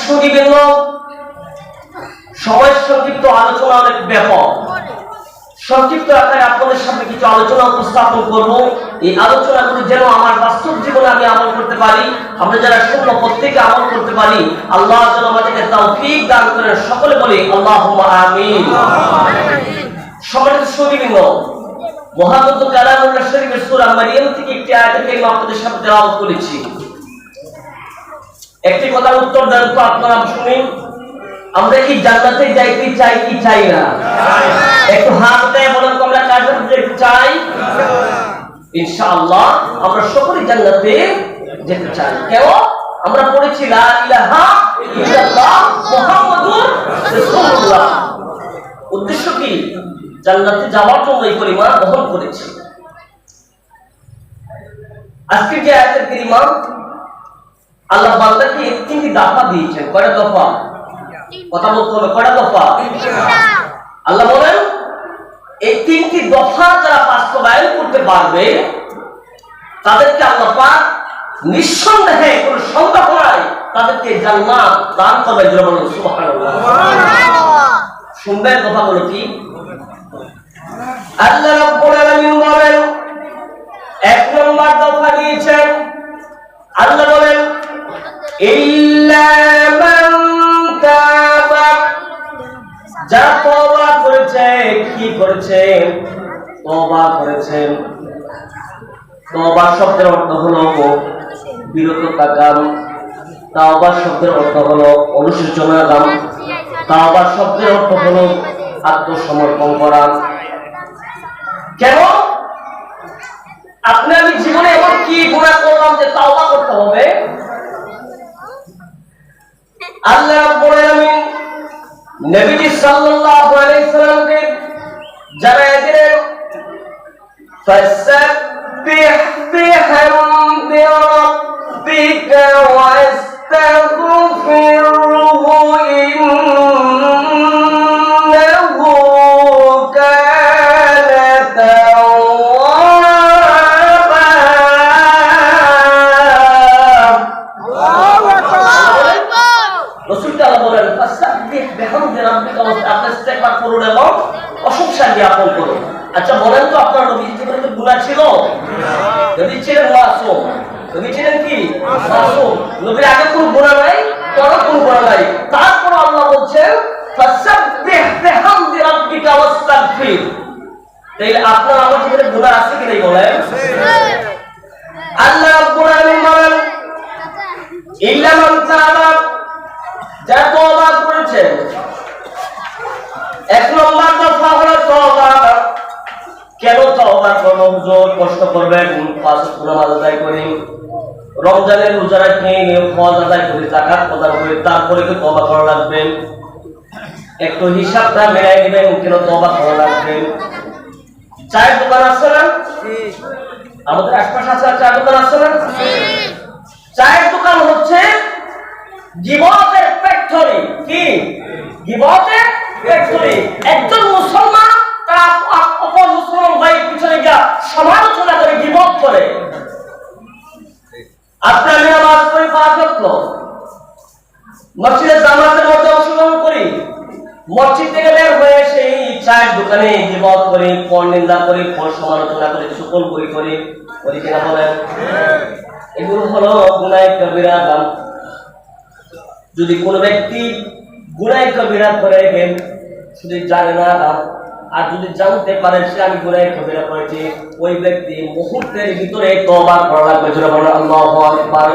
সুদীবৃন্দ, সময় সংক্ষিপ্ত, আলোচনা অনেক ব্যাপক। সংক্ষিপ্ত আকারে আপনাদের সামনে কিছু আলোচনা উপস্থাপন করব। এই আলোচনাগুলো যেন আমার বাস্তব জীবনে আমি আমল করতে পারি, আমরা যারা শুনব প্রত্যেকে আমল করতে পারি। আল্লাহ যেন আমাদেরকে তাওফীক দান করেন। সকলে বলি আল্লাহুম্মা আমিন। সম্মানিত সুদীবৃন্দ, মহাগ্রন্থ কালামুল্লাহ শরীফের সূরা মারইয়াম থেকে একটি আয়াতের কারিমা আপনাদের সামনে তেলাওয়াত করেছি। একটি কথার উত্তর দেন তো আপনারা শুনুন, আমরা কি জান্নাতে যাইতে চাই কি চাই না? একটু হাত উঠায় বলেন তো, আমরা জান্নাতে যেতে চাই? ইনশাআল্লাহ আমরা সকলেই জান্নাতে যেতে চাই। কেন? আমরা পড়েছি লা ইলাহা ইল্লাল্লাহ মুহাম্মাদুর রাসূলুল্লাহ। উদ্দেশ্য কি? জান্নাতে যাওয়ার জন্য এই পরিমাণ বহন করেছি। আজকে যে আয়াতের কারিমা আল্লাহ বান্দাকে তিনটি দফা দিয়েছেন। কয়টা দফা? কথা বলতে হবে, কয়টা দফা? আল্লাহ বলেন এই তিনটি দফা যারা বাস্তবায়ন করতে পারবে তাদেরকে আল্লাহ পাক নিঃসন্দেহে কোনো সন্দেহ নাই তাদেরকে জান্নাত দান করবেন। যারা বলেন সুবহানাল্লাহ। শুনবেন কথাগুলো কি? আল্লাহ রাব্বুল আলামিন বলেন, এক নম্বর দফা দিয়েছেন। আল্লাহ বলেন ইল্লা মান তাবা, যারা তওবা করেছে। কি করেছে? তওবা করেছেন। তওবা শব্দের অর্থ হলো বিরত থাকা। তাওবা শব্দের অর্থ হলো অনুশোচনা দাম। তাওবা শব্দের অর্থ হলো আত্মসমর্পণ করা। কেন? আপনি আমি জীবনে এমন কি গুনাহ করলাম যে তাওবা করতে হবে? আল্লাহ রাব্বুল আলামিন নবীজি সাল্লাল্লাহু আলাইহি সাল্লামকে জানালেন ফাসাব্বিহ বিহামদি রাব্বিকা ওয়াস্তাগফিরহু ইন্নাহু কানা তাওয়াবা। রাসূল আল্লাহ বলেন ফাসাব্বিহ বিহামদি রাব্বিকা ওয়াস্তাগফিরহু করুন এবং প্রশংসা জ্ঞাপন করুন। আচ্ছা বলেন তো, আপনার নবীর জীবনে তো গুনাহ ছিল? নবী ছিলেন মাসুম। নবী ছিলেন কি? মাসুম। নবীর আগে কোনো গুনাহ নাই, পরে কোনো গুনাহ নাই। তারপর আল্লাহ বলছেন ফাসাব্বিহ বিহামদি রাব্বিকা ওয়াস্তাগফির। তাইলে আপনার আমার জীবনে গুনাহ আছে কি নাই বলেন? আল্লাহ রাব্বুল আলামিন বলেন ইল্লা মান তাবা, যারা তওবা করেছে। এক নম্বর দফা হলো তওবা। কেন তওবা করব? হুজুর কষ্ট করবেন, পাঁচ ওয়াক্ত নামাজ আদায় করি, রমজানের রোজা রাখি, হজ আদায় করি, যাকাত প্রদান করি, তারপরে কি তওবা করা লাগবে? একটু হিসাবটা মিলাই দিবেন, কেন তওবা করা লাগবে? চায়ের দোকান আছে না? আমাদের আশপাশে আছে চায়ের দোকান আছে না? চায়ের দোকান হচ্ছে গীবতের ফ্যাক্টরি। কি? গীবতের ফ্যাক্টরি। একজন মুসলমান তার অপর মুসলমান ভাইয়ের পিছনে গিয়ে সমালোচনা করে, গীবত করে। আপনার আমি নামাজ পড়ি 5 ওয়াক্ত, মসজিদে জামাতের মধ্যে অংশগ্রহণ করি, মসজিদ থেকে বের হয়ে সেই চায়ের দোকানে গীবত করি, পরনিন্দা করি, পর সমালোচনা করি, সকল করি কিনা বলেন? এগুলো হলো গুনাহ কবিরা দাম। যদি কোনো ব্যক্তি গুনাহ কবিরা করে শুধু জানে না, আর যদি জানতে পারে সে আমি গুনাহ কবিরা করেছি, ওই ব্যক্তি মুহূর্তের ভিতরে তওবা করা লাগবে। জোরে বলেন আল্লাহু আকবার।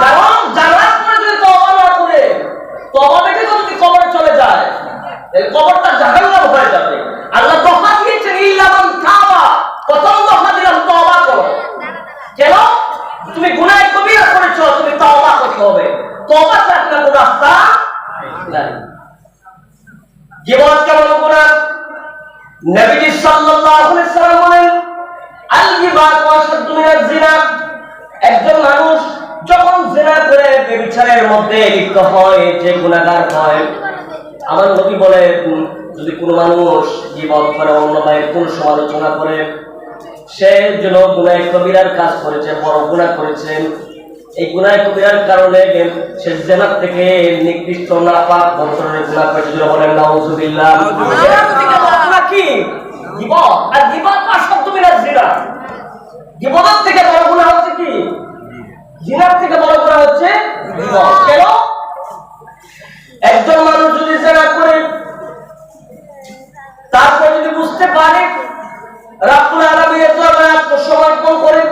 কারণ জানার পরে যদি তওবা না করে, তওবা থেকে যদি কবরে চলে যায়, এই কবরটা জাহান্নাম হয়ে যাবে। আল্লাহ দফা দিয়েছেন ইল্লা মান তাবা। প্রথম দফা দিলাম তওবা করো। কেন? তুমি গুনাহ কবিরা করেছো, তুমি তওবা করতে হবে। তওবা ছাড়া কোনো রাস্তা নাই। গীবত কেমন গুনাহ? নবীজি সাল্লাল্লাহু আলাইহি সাল্লাম বলেন আল গীবাত ওয়াশাদ্দু মিনাজ জিনা। একজন মানুষ যখন জিনা করে ব্যভিচারের মধ্যে লিপ্ত হয়, যে গুনাহগার হয়, আমার নবী বলেন যদি কোনো মানুষ গীবত করে, অন্য ভাইয়ের কোন সমালোচনা করে, সে যেন গুনাহ কবিরার কাজ করেছে, বড় গুনাহ করেছে। এই গুনাহ কবিরার কারণে সে জান্নাত থেকে নিকৃষ্ট নাপাক বংশের গুনাহ করে যদি বলেন নাউজুবিল্লাহ। গুনাহ কি? গীবত। আর গীবত শব্দ মিলাদ জিনা। গীবতের থেকে বড় গুনাহ হচ্ছে কি? জিনার থেকে বড় গুনাহ হচ্ছে গীবত। কেন? একজন মানুষ যদি জিনা করে তারপর যদি বুঝতে পারে রাব্বুল আলামিনের দরবারে আত্মসমর্পণ করে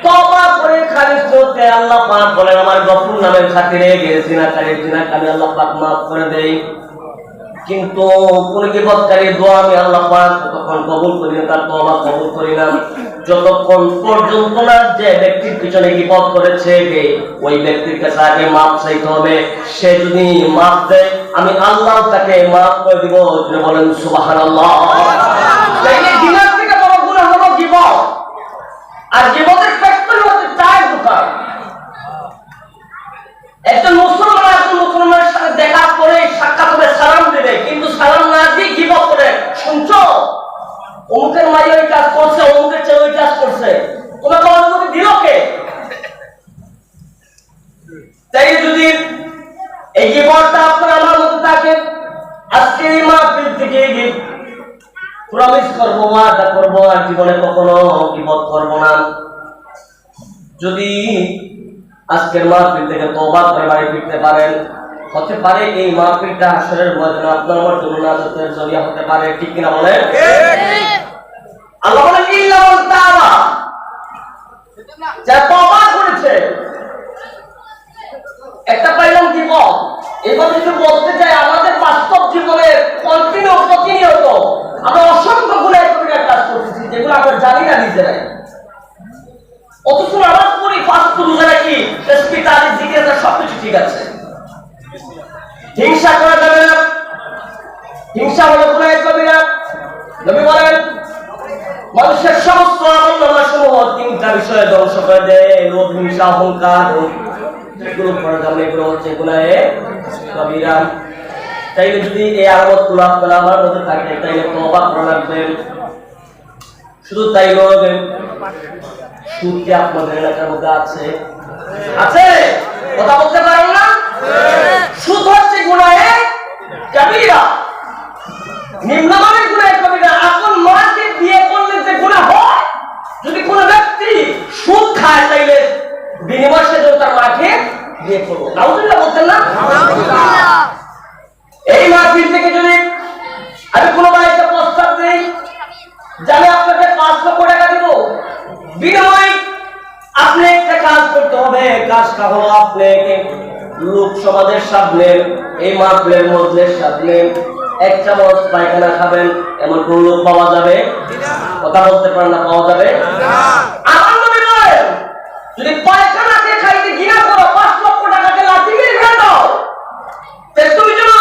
তওবা করে খালিস হতে আল্লাহ পাক বলেন আমার গফুর নামের খাতিরে জিনাকারীর জিনা আমি আল্লাহ পাক maaf করে দেই। কিন্তু কোন গীবতকারীর দোয়া আমি আল্লাহ পাক তখন কবুল করি না, তার তওবা কবুল করি না যতক্ষণ পর্যন্ত না যে ব্যক্তির পিছনে গীবত করেছে ওই ব্যক্তির কাছে আগে maaf চাইতে হবে। সে যদি maaf দেয় আমি আল্লাহ তাকে maaf করে দিব। যদি বলেন সুবহানাল্লাহ। তাইলে জিনার থেকে বড় গুনাহ হলো গীবত। আর গীবতের ফ্যাক্টরি হচ্ছে চায়ের দোকান। একজন মুসলমানের সাথে দেখা করে সাক্ষাৎ করে সালাম দেবে, কিন্তু সালাম না দিয়ে গীবত করে শুনছো অমুকের মাই ওই কাজ করছে, অমুকের চেয়ে ওই কাজ করছে, তোমাকে অনুমতি দিল কে? তাই যদি এই গীবতটা আপনার আমার মধ্যে থাকে আজকে এই মাহফিল থেকে প্রমিস করবো ওয়াদা করবো আর জীবনে কখনো গীবত করবো না। যদি আজকের মাহফিল থেকে তওবা করে বাড়ি ফিরতে পারেন, হতে পারে এই মাহফিলটা হাসরের ময়দানে আপনার আমার জন্য নাজাতের জরিয়া হতে পারে। ঠিক কিনা বলেন? আল্লাহ বলেন ইল্লা মান তাবা, যারা তওবা করেছে। একটা পাইলাম গীবত। এবার যদি বলতে চাই আমাদের বাস্তব জীবনের প্রতিনিয়ত আমরা অসংখ্য গুনাহ কবিরার কাজ করতেছি যেগুলো আমরা জানি না নিজেরাই, অথচ নামাজ পড়ি, ফাস্ট রোজা রাখি, তাসবিহ তাহলিল জিকির সবকিছু ঠিক আছে। হিংসা করা যাবে না, হিংসা হলো গুনাহ কবিরা। নবী বলেন মানুষের সমস্ত আমলনামাসমূহ তিনটা বিষয়ে ধ্বংস করে দেয়, লোভ, হিংসা, অহংকার। এগুলো করা যাবে, এগুলো হচ্ছে গুনাহ কবিরা। তাইলে যদি এই আলামতগুলো আপনার আমার মধ্যে থাকে তাইলে তওবা করা লাগবে। শুধু তাই নয়, সুদ কি আপনাদের এলাকার মধ্যে আছে? আছে? কথা বলতে পারেন না? সুদ হচ্ছে গুনাহ কবিরা, নিম্নমানের গুনাহ কবিরা। আপন মাকে বিয়ে করলে যে গুনাহ হয়, যদি কোনো ব্যক্তি সুদ খায় তাইলে বিনিময় সে তার মাকে বিয়ে করবো। নাউজুবিল্লাহ বলতেন না? এই মাহফিল থেকে যদি আমি কোনো বাড়িতে প্রস্তাব দিই জানে আপনাকে 5 লক্ষ টাকা দিব, বিনিময়ে আপনি একটা কাজ করতে হবে। কাজটা হলো আপনাকে লোক সমাজের সামনে এই মাহফিলের মধ্যে সামনে 1 চামচ পায়খানা খাবেন, এমন কোন লোক পাওয়া যাবে? কথা বলতে পারেন না, পাওয়া যাবে না। আমার নবী বলেন যদি পায়খানাকে খাইতে ঘৃণা করো 5 লক্ষ টাকাকে লাথি মেরে ফেলে দাও। তুমি যেন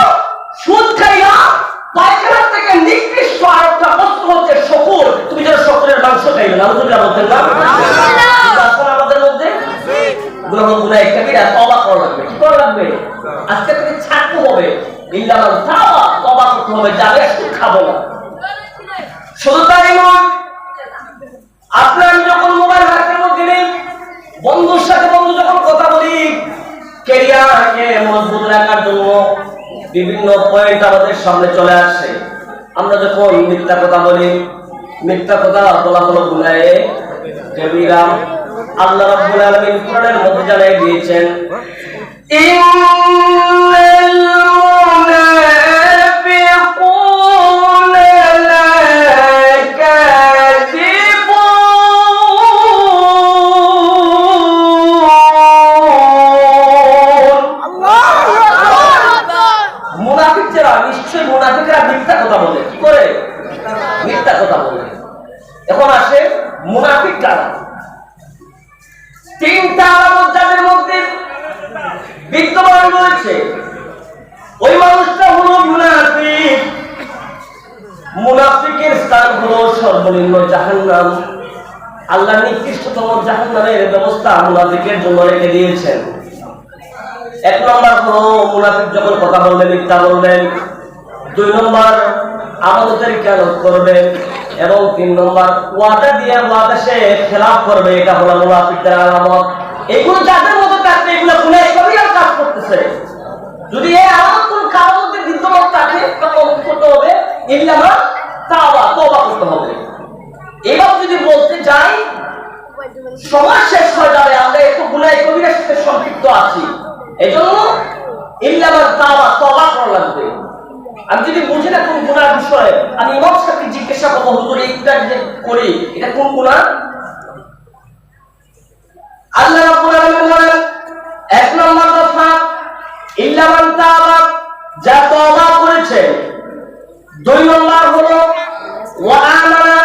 সুদ খাইয়া পায়খানা থেকে নিকৃষ্ট আরেকটা বস্তু হচ্ছে শকুর, তুমি যেন শকুরের মাংস খাইবে। নাউজুবিল্লাহ বলতেন না? আমাদের মধ্যে গুনাহ কবিরা, তওবা করা লাগবে। কি করা লাগবে? আজকে থেকে ছাড়তে হবে, ইল্লা মান তাবা, তওবা করতে হবে, যাবে সুদ খাবো না। শুধু তাই নয়, আপনার যখন মোবাইল হাতের মধ্যে নেই, বন্ধুর সাথে বন্ধু যখন কথা বলি, ক্যারিয়ারকে মজবুত রাখার জন্য বিভিন্ন পয়েন্ট আমাদের সামনে চলে আসে। আমরা যখন মিথ্যা কথা বলি, মিথ্যা কথা বলা হলো গুনাহ কবিরা। আল্লাহ রাব্বুল আলামিন কোরআনের মধ্যে জানিয়ে দিয়েছেন ইন্নাল মুনাফিকুনা লাকাযিবুন। আল্লাহু আকবার। মুনাফিকরা নিশ্চয়ই মুনাফিকরা মিথ্যা কথা বলে। কি করে? মিথ্যা কথা বলে। এখন আসে মুনাফিক কারা? 3টা আলামত যাদের মধ্যে বিদ্যমান রয়েছে, ওই মানুষটা হলো মুনাফিক। মুনাফিকের স্থান হলো সর্বনিম্ন জাহান্নাম। আল্লাহ নিকৃষ্টতম জাহান্নামের ব্যবস্থা মুনাফিকের জন্য রেখে দিয়েছেন। 1 নম্বর হলো মুনাফিক যখন কথা বলবেন মিথ্যা বলবেন, 2 নম্বর আমানতের খেয়ানত করবেন, এবং 3 নম্বর ওয়াদা দিয়ে ওয়াদা সে খেলাফ করবে। এটা হলো মুনাফিকদের আলামত। এগুলো যাদের মধ্যে থাকবে এগুলো গুনাহ কবিরার কাজ করতেছে। যদি এই আলামত কোন কারোর মধ্যে বিদ্যমান থাকে তখন করতে হবে ইল্লামা তাওবা, তওবা করতে হবে। এবার যদি বলতে যাই সময় শেষ হয়ে যাবে, আমরা একটু গুনাহ কবিরার সাথে সম্পৃক্ত আছি, এজন্য ইল্লামা তাওবা, তওবা করা লাগবে। আমি যদি বুঝি না কোন গুনার বিষয়ে, আমি ইমাম সাহেবকে জিজ্ঞাসা করবো, হুজুর এইটা যে করি এটা কোন গুনাহ? আল্লাহ রাব্বুল আলামিন বলেন এক নম্বর কথা ইল্লা মান তাবা, যা তওবা করেছে। দুই নম্বর হলো ওয়া আমানা,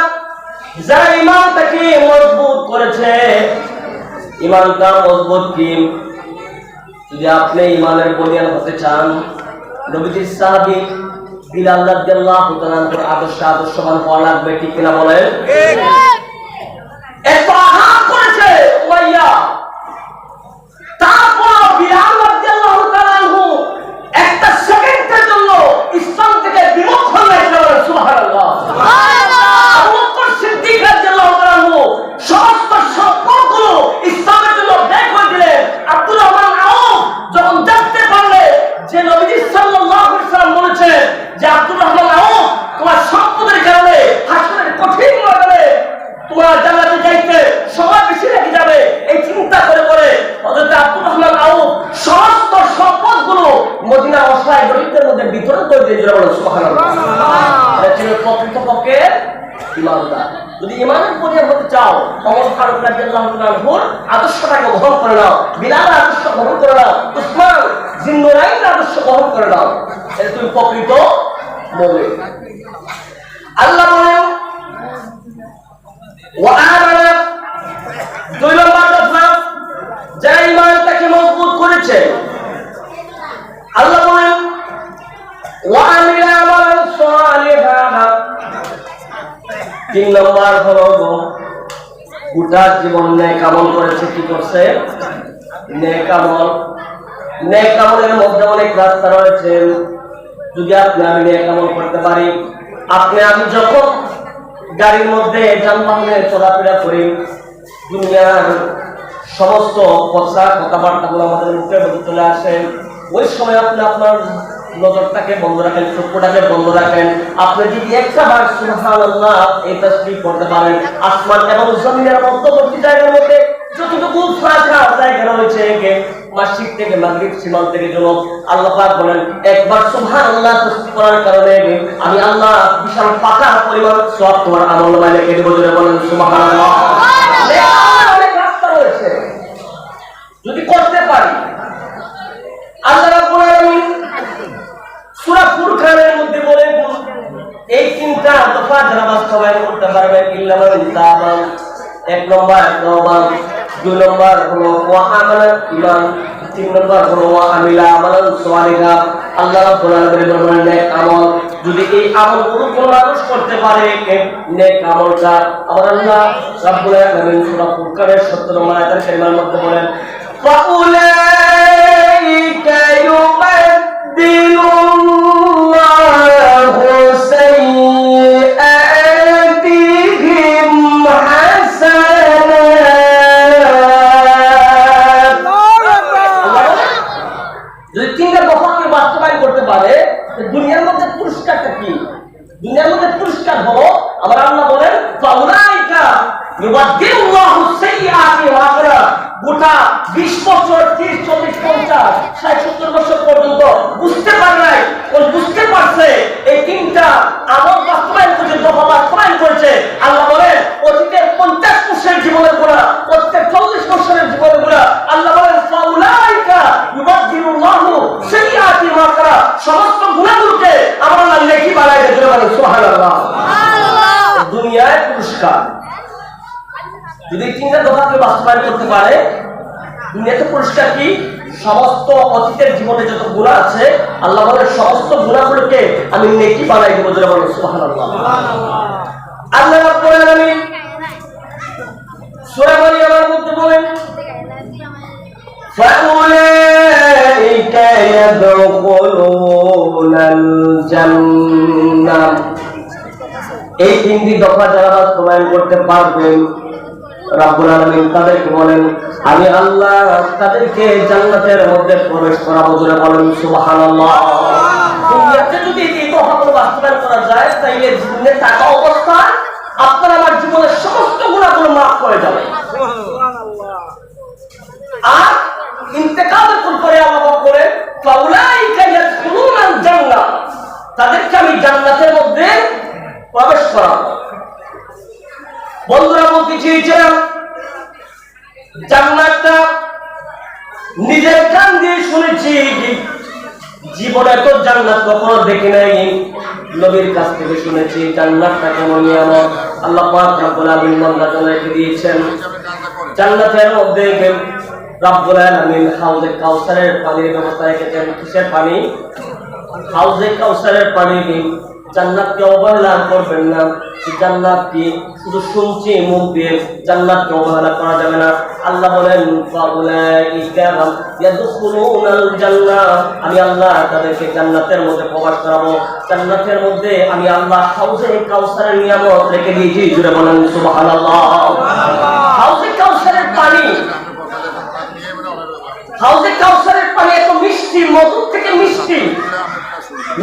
যা ঈমানটাকে মজবুত করেছে। ঈমানটা মজবুত কি? যদি আপনি ঈমানের বুনিয়াদ হতে চান, নবীজির সাহাবী বিলাল রাদিয়াল্লাহু তাআলা আদর্শবান হওয়া লাগবে, ঠিক কিনা বলেন? এত আঘাত করেছে উমাইয়া, তারপর বিলাল রাদিয়াল্লাহু তাআলা একটা সেকেন্ডের জন্য ইসলাম থেকে বিমুখ হয়ে গেলেন। সুবহানাল্লাহ, সুবহানাল্লাহ। আবু বকর সিদ্দিক রাদিয়াল্লাহু তাআলা সমস্ত সম্পদগুলো ইসলামের জন্য ব্যয় করে দিলেন। আব্দুর রহমান আউফ যখন দেখতে পারলেন যে নবীজি সাল্লাল্লাহু আলাইহি ওয়াসাল্লাম বলেছেন যে আব্দুর রহমান আউফ তোমার সম্পদের কারণে হাসরের কঠিন ময়দানে তোমার জান্নাতে যাইতে সময় বেশি লেগে যাবে, এই চিন্তা করে করে হযরত আব্দুর রহমান আউফ সমস্ত সম্পদগুলো মদিনা অসহায় গরীবদের মধ্যে বিতরণ করে দিয়েছিল। সুবহানাল্লাহ, এটা ছিল প্রকৃতপক্ষে ঈমানদার। যদি ঈমানের পরিচয় হতে চাও, ওমর ফারুক রাদিয়াল্লাহু তাআলার আদর্শটাকে গ্রহণ করে নাও, বিলালের আদর্শ গ্রহণ করে নাও, উসমান জিন্নুরাইনের আদর্শ গ্রহণ করে নাও, এটা তুমি প্রকৃত মুমিন। আল্লাহ বলেন ওয়া আমানা, দুই নম্বর কথা যারা ঈমানটাকে মজবুত করেছে। আল্লাহ বলেন ওয়া আমিলা আমালান সালিহান, তিন নম্বর হলো গোটা জীবন নেক আমল করেছে। কি করছে? নেক আমল। নেক আমলের মধ্যে অনেক রাস্তা রয়েছে। যদি আপনি আমি নেক আমল করতে পারি, আপনি আমি যখন গাড়ির মধ্যে যানবাহনে চলাফেরা করি, দুনিয়ার সমস্ত কথাবার্তাগুলো আমাদের মুখের মধ্যে চলে আসে, ওই সময় আপনি আপনার নজরটাকে বন্ধ রাখেন, চক্ষুটাকে বন্ধ রাখেন। আপনি যদি একবার সুবহানাল্লাহ এই তাসবিহ করতে পারেন, আসমান এবং জমিনের মধ্যবর্তী জায়গার মধ্যে যতটুকু ফাঁকা জায়গা রয়েছে, মাসিক থেকে মাগরিব সীমান্ত থেকে জনক, আল্লাহ পাক বলেন একবার সুবহানাল্লাহ তাসবিহ করার কারণে আমি আল্লাহ বিশাল পাকা পরিমাণ সওয়াব তোমার আমলনামায় লিখে দেব। জোরে বলেন সুবহানাল্লাহ। অনেক রাস্তা রয়েছে যদি করতে পারি। আল্লাহ রাব্বুল আলামিন সূরা ফুরকানের মধ্যে বলেন এই তিনটা দফা যারা বাস্তবায়ন করতে পারবে, ইল্লা মান তাবা, এক নম্বর তওবা, দুই নম্বর হলো ওয়া আমানা ঈমান, তিন নম্বর হলো ওয়া আমিলা আমালান সালিহা। আল্লাহ রাব্বুল আলামিন বলেন নেক আমল। যদি এই আমলগুলো কোন মানুষ করতে পারে, নেক আমলটা আমার আল্লাহ রাব্বুল আলামিন সূরা ফুরকানের ৭০ নম্বর আয়াতের কারিমার মধ্যে বলেন ফাউলাইকা ইউবাদদিলুল্লাহু সাইয়্যাতিহিম হাসানাত। যদি তিনটা দফাকে বাস্তবায়ন করতে পারে, দুনিয়ার মধ্যে পুরস্কারটা কি? দুনিয়ার মধ্যে পুরস্কার হলো আমার আল্লাহ বলেন ফাউলাইকা ইউবাদদিলুল্লাহু সাইয়্যাতিহিম হাসানাত। গোটা 20 বছর 30 40 50 60 70 বছর পর্যন্ত বুঝতে পারে নাই, কোন বুঝতে পারছে এই তিনটা আমল বাস্তবায়ন করেছে, দফা বাস্তবায়ন করেছে। আল্লাহ বলেন অতীতের 50 বছরের জীবনের গুনাহ, অতীতের 40 বছরের জীবনের গুনাহ, আল্লাহ বলেন ফাউলাইকা ইউবাদদিলুল্লাহু সাইয়্যাতিহিম হাসানাত। সমস্ত গুনাহগুলোকে আমার আল্লাহ নেকি বানায় দেন। সুবহানাল্লাহ, সুবহানাল্লাহ। দুনিয়ায় পুরস্কার যদি তিনটা দফাকে বাস্তবায়ন করতে পারে, দুনিয়াতে পুরস্কার কি? সমস্ত অতীতের জীবনে যত গুনাহ আছে আল্লাহ বলেন সমস্ত গুনাহগুলোকে আমি নেকি বানাই দেব। যারা বলেন সুবহানাল্লাহ, সুবহানাল্লাহ। আল্লাহ রাব্বুল আলামিন সূরা মারিয়ামের মধ্যে বলেন ফাউলাইকা ইয়াদখুলুনাল জান্নাহ। এই তিনটি দফা যারা বাস্তবায়ন করতে পারবেন রাব্বুল আলামিন তাদেরকে বলেন আমি আল্লাহ তাদেরকে জান্নাতের মধ্যে প্রবেশ করাবো। জোরে বলেন সুবহানাল্লাহ। দুনিয়াতে যদি এই কথাগুলো বাস্তবায়ন করা যায় তাইলে জীবনে থাকা অবস্থায় আপনার আমার জীবনের সমস্ত গুনাহগুলো মাফ করে যাবে। আর ইন্তেকালের পরে আল্লাহ বলেন ফাউলাইকা ইয়াদখুলুনাল জান্নাহ, তাদেরকে আমি জান্নাতের মধ্যে প্রবেশ করাবো। বন্ধুরা বলতে চেয়েছিলাম জান্নাতটা নিজের কান দিয়ে শুনেছি, জীবনে তো জান্নাত কখনো দেখি নাই, নবীর কাছ থেকে শুনেছি জান্নাতটা কেমন নিয়ামত আল্লাহ পাক রব্বুল আলামিন বান্দাদেরকে দিয়েছেন। জান্নাতের মধ্যে রব্বুল আলামিন হাউজে কাউসারের পানির ব্যবস্থা রেখেছেন। কিসের পানি? হাউজে কাউসারের পানি। জান্নাতকে অবহেলা করবেন না। জান্নাত কি শুধু শুনছি মুখ দিয়ে, জান্নাতকে অবহেলা করা যাবে না। আল্লাহ বলেন ফাউলাইকা ইয়াদখুলুনাল জান্নাহ, আমি আল্লাহ তাদেরকে জান্নাতের মধ্যে প্রবেশ করাবো। জান্নাতের মধ্যে আমি আল্লাহ হাউজে কাউসারের নিয়ামত রেখে দিয়েছি। জুড়ে বলেন সুবহানাল্লাহ। হাউজে কাউসারের পানি, হাউজে কাউসারের পানি এত মিষ্টি, মধুর থেকে মিষ্টি,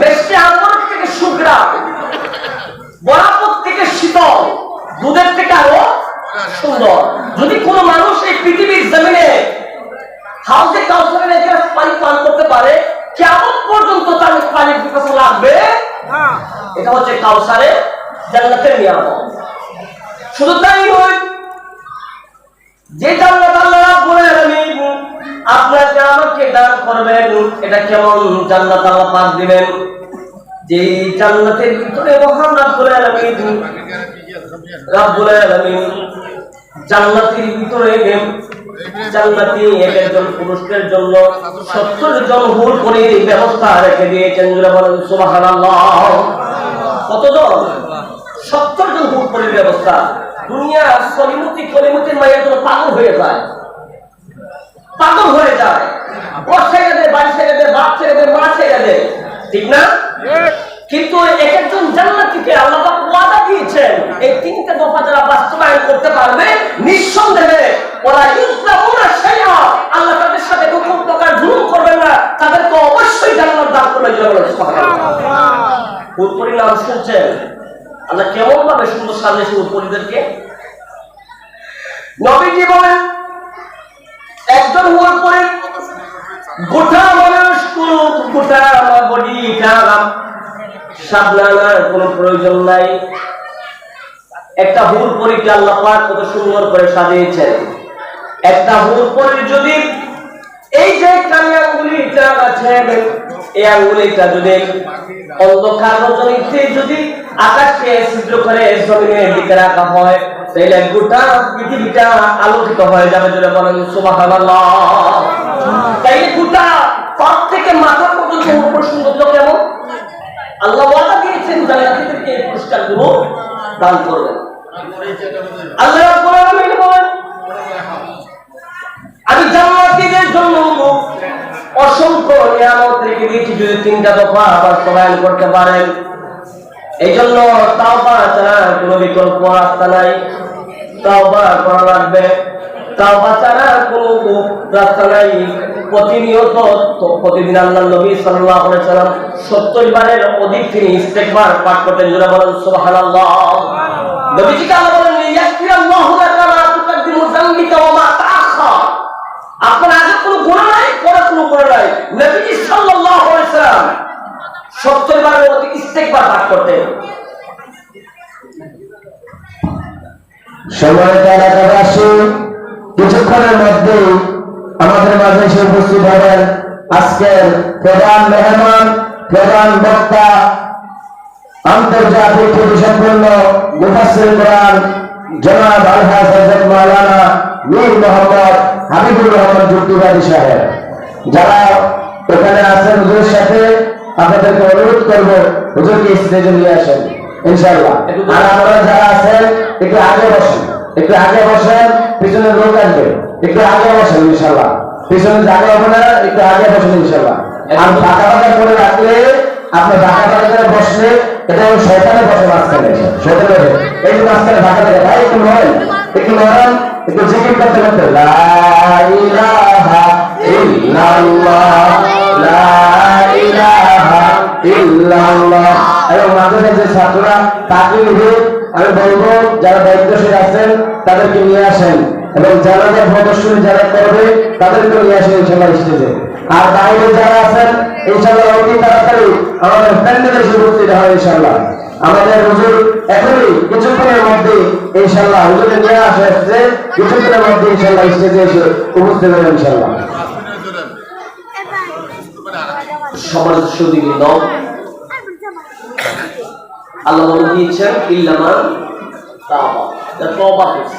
মিষ্টি আঙ্গুর থেকে সুগ্রা, বরাবর থেকে শীতল, দুধের থেকে আরো সুন্দর। যদি কোনো মানুষ এই পৃথিবীর জমিনে হাউজে কাউসারের এক গ্লাস পানি পান করতে পারে, কেমন পর্যন্ত তার পানির পিপাসা লাগবে না। এটা হচ্ছে কাউসারের জান্নাতের নিয়ামত। শুধু তাই নয়, যে জান্নাত আল্লাহ রাব্বুল আলামিন আপনাকে আমাকে দান করবেন, এটা কেমন জান্নাত আল্লাহ পাক দিবেন, যে জান্নাতের ভিতরে মহান রাব্বুল আলামিন জান্নাতের ভিতরে জান্নাতি একজন পুরুষের জন্য 70 জন হুর করে ব্যবস্থা রেখে দিয়েছেন। বলেন সুবহানাল্লাহ। কতজন? 70 জন হুর করে ব্যবস্থা। দুনিয়া কলিমতির মায়ের জন্য পাগল হয়ে যায়, পাগল হয়ে যায়। ও ছেড়ে দেয়, বাড়ি ছেড়ে দেয়, বাপ ছেড়ে দেয়, মা ছেড়ে দেয়, ঠিক না? কিন্তু এক একজন জান্নাতীকে আল্লাহ পাক ওয়াদা দিয়েছেন, এই তিনটা দফা যারা বাস্তবায়ন করতে পারবে নিঃসন্দেহে ওরা ইউসলামুনা শাইআ, আল্লাহ তাদের সাথে কোনো প্রকার জুলুম করবেন না, তাদেরকে অবশ্যই জান্নাত দান করবেন। সুবহানাল্লাহ। হুরপরি নাম শুনছেন? আল্লাহ কেমন ভাবে সুন্দর সাজিয়েছে হুরপরিদেরকে। নবীজি বলেন একজন হুরপরি গোটা মানুষ, গোটা বডিটা সাবলানার কোনো প্রয়োজন নাই। একটা হুরপরিকে আল্লাহ পাক কত সুন্দর করে সাজিয়েছেন। একটা হুরপরির যদি এই যে কানে আঙ্গুলিটা আছে, এই আঙ্গুলিটা যদি অন্ধকার রজনীতে যদি আকাশকে ছিদ্র করে জমিনের দিকে রাখা হয়, তাহলে গোটা পৃথিবীটা আলোকিত হয়ে যাবে। জোরে বলেন সুবহানাল্লাহ। তাইলে গোটা পা থেকে মাথা পর্যন্ত উপর সৌন্দর্য কেমন? আল্লাহ ওয়াদা দিয়েছেন জান্নাতীদেরকে এই পুরস্কারগুলো দান করবেন। আল্লাহ রাব্বুল আলামিন বলেন আমি জান্নাতীদের জন্য অসংখ্য নিয়ামত রেখে দিয়েছি, যদি তিনটা দফা বাস্তবায়ন করতে পারেন। এই জন্য তাওবা ছাড়া কোনো বিকল্প রাস্তা নাই, তাওবা করা লাগবে। তাওবা ছাড়া কোনো রাস্তা নাই। প্রতিনিয়ত প্রতিদিন আল্লাহর নবী সাল্লাল্লাহু আলাইহি ওয়াসাল্লাম 70 বারের অধিক তিনি ইস্তেগফার পাঠ করতেন। জোরে বলেন সুবহানাল্লাহ। নবীজি আল্লাহ বলেন ইয়াগফিরাল্লাহু লাকা মা তুকদ্দিমু যামবিকা ওয়া মা তাআখার। আপনার আগে কোনো গুনাহ নাই, পরে কোনো গুনাহ নাই। নবীজি সাল্লাল্লাহু আলাইহি ওয়াসাল্লাম 70 বারের অধিক ইস্তেগফার পাঠ করতেন। সম্মানিত এলাকাবাসী, কিছুক্ষণের মধ্যে আমাদের মাঝে এসে উপস্থিত হবেন আজকের প্রধান মেহমান, প্রধান বক্তা, আন্তর্জাতিক খ্যাতিসম্পন্ন মুফাসসির কোরআন জনাব আলহাজ হযরত মাওলানা মীর মোহাম্মদ হাবিবুর রহমান যুক্তিবাদী সাহেব। যারা এখানে আছেন হুজুরের সাথে আপনাদেরকে অনুরোধ করবো হুজুরকে স্টেজে নিয়ে আসেন ইনশাআল্লাহ। আর আপনারা যারা আছেন একটু আগে বসেন, একটু আগে বসেন, পিছনে লোক আসবে, একটু আগে বসেন ইনশাআল্লাহ। পিছনে জায়গা হবে না, একটু আগে বসেন ইনশাআল্লাহ। আর ঢাকা বাজার করে রাখলে আপনি ঢাকা বাজারে বসলে এটা শয়তানের বসে মাঝখানে, শয়তানের এই যে মাঝখানে ঢাকা থেকে ভাই একটু নয়, একটু নয় একটু জিকির করতে করতে লা ইলাহা ইল্লাল্লাহ লা ইলাহা ইল্লাল্লাহ। এবং মাদ্রাসার যে ছাত্ররা তাকে নিয়ে আমি বলবো যারা দায়িত্বশীল আছেন তাদেরকে নিয়ে আসেন এবং জানাজার প্রদর্শনী যারা করবে তাদেরকে নিয়ে আসেন ইনশাআল্লাহ স্টেজে। আর বাইরে যারা আছেন ইনশাআল্লাহ অতি তাড়াতাড়ি আমাদের প্যান্ডেলে এসে উপস্থিত হয় ইনশাআল্লাহ। আমাদের হুজুর এখনই কিছুক্ষণের মধ্যে ইনশাআল্লাহ হুজুরে নিয়ে আসছে, কিছুক্ষণের মধ্যে ইনশাআল্লাহ স্টেজে এসে উপস্থিত হবে ইনশাআল্লাহ। সম্মানিত সুধীবৃন্দ, আল্লাহ বলে দিয়েছেন ইল্লামান তাওবা, যারা তওবা করেছে,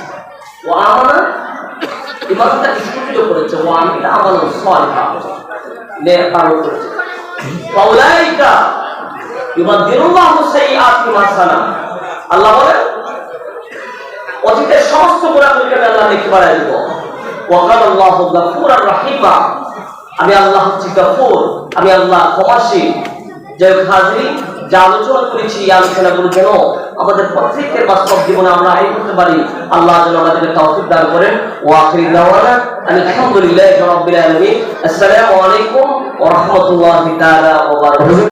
ওয়া আমানা ইমানটা স্ফুটিত করেছে, ওয়া আমিলা আমালান সালিহা নেক কাজ করেছে, ফাউলাইকা ইউবাদদিলুল্লাহু সাইয়্যাতিহিম হাসানাত। আল্লাহ বলেন অতীতের সমস্ত গুনাহগুলোকে আল্লাহ নেকি বানায় দেব। ওয়া কানা আল্লাহু গফুরার রাহিমা, আমি আল্লাহ হচ্ছি গফুর, আমি আল্লাহ ক্ষমাশীল। যাই হোক হাজিরিন, যা আলোচনা করেছি এই আলোচনাগুলো যেন আমাদের প্রত্যেকের বাস্তব জীবনে আমরা আইন করতে পারি, আল্লাহ যেন আমাদেরকে তৌফিক দান করেন। ওয়া আখিরু দাওয়ানা আলহামদুলিল্লাহি রাব্বিল আলামিন। আসসালামু আলাইকুম ওয়া রাহমাতুল্লাহি তাআলা ওয়া বারাকাতুহু।